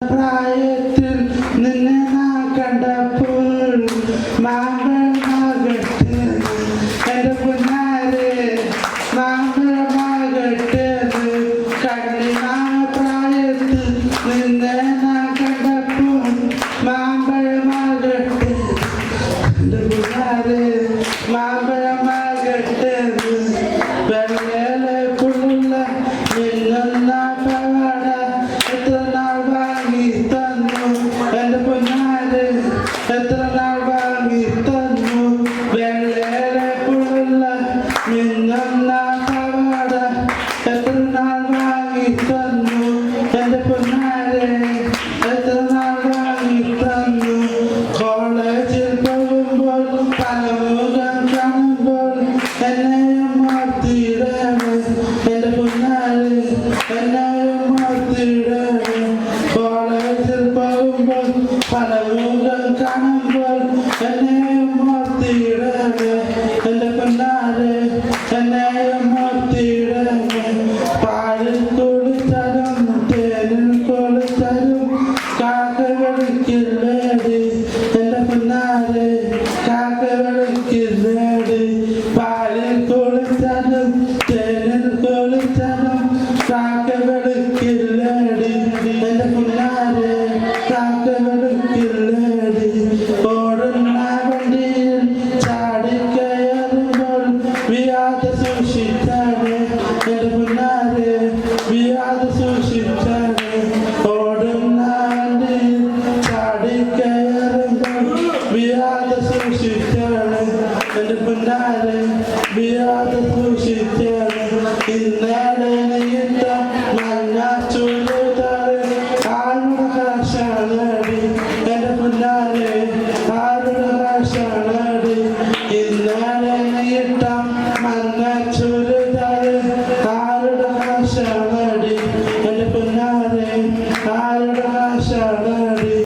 പ്രായത്തിൽ നിന്നെ കണ്ടപ്പോൾ മാങ്ങമാകട്ടെ എൻ്റെ പൊന്നാരെ മാങ്ങമാകട്ടെ പ്രായത്തിൽ നിന്നെ കണ്ടപ്പോൾ മാമ്പഴമാകട്ടെ എൻ്റെ പൊന്നാരെ മാമ്പഴമാകട്ടെ വെള്ളയിലെ പുള്ള നിന്ന പവാട എത്ര നാൾ വാങ്ങി തന്നു എൻ്റെ പൊന്നാരെ എത്ര നാൾ വാങ്ങി തന്നു വെള്ളയിലെ പുള്ള നിന്ന പവാട എത്ര നാൾ വാങ്ങി തന്നു എൻ്റെ പൊന്നാരെ എത്ര നാൾ വാങ്ങി തന്നു കോളേജിൽ പോകുമ്പോൾ പലമുഖം കാണുമ്പോൾ എന്നെയും മാറ്റിയിടണേ എൻ്റെ പൊന്നാരെ എന്നെയും മാറ്റിയിടണേ കോളേജിൽ പോകുമ്പോൾ പലമുഖം കാണുമ്പോൾ എന്നെയും മാറ്റിയിടണേ എൻ്റെ പൊന്നാരെ എന്നെയും മാറ്റിയിടണേ പാലിൽ കുളിച്ചാലും തേനിൽ കുളിച്ചാലും കാക്ക കളിക്കില്ലേടി എൻ്റെ പൊന്നാരെ കാക്ക കളിക്കില്ലേടി പാലിൽ കുളിച്ചാലും തേനിൽ കുളിച്ചാലും കാക്ക കളിക്കില്ലേടി എൻ്റെ പൊന്നാരെ കാക്ക കളിക്കില്ലേടി ഓടുന്ന വണ്ടിയിൽ ചാടിക്കയറുമ്പോൾ വിയാതെ സൂക്ഷിച്ചാണ് എൻ്റെ പൊന്നാരെ വിയാതെ സൂക്ഷിച്ചാണ് ഓടുന്ന വണ്ടിയിൽ ചാടിക്കയറുമ്പോൾ വിയാതെ സൂക്ഷിച്ചാണ് എൻ്റെ പൊന്നാരെ വിയാതെ സൂക്ഷിച്ചാണ് ഇന്ന്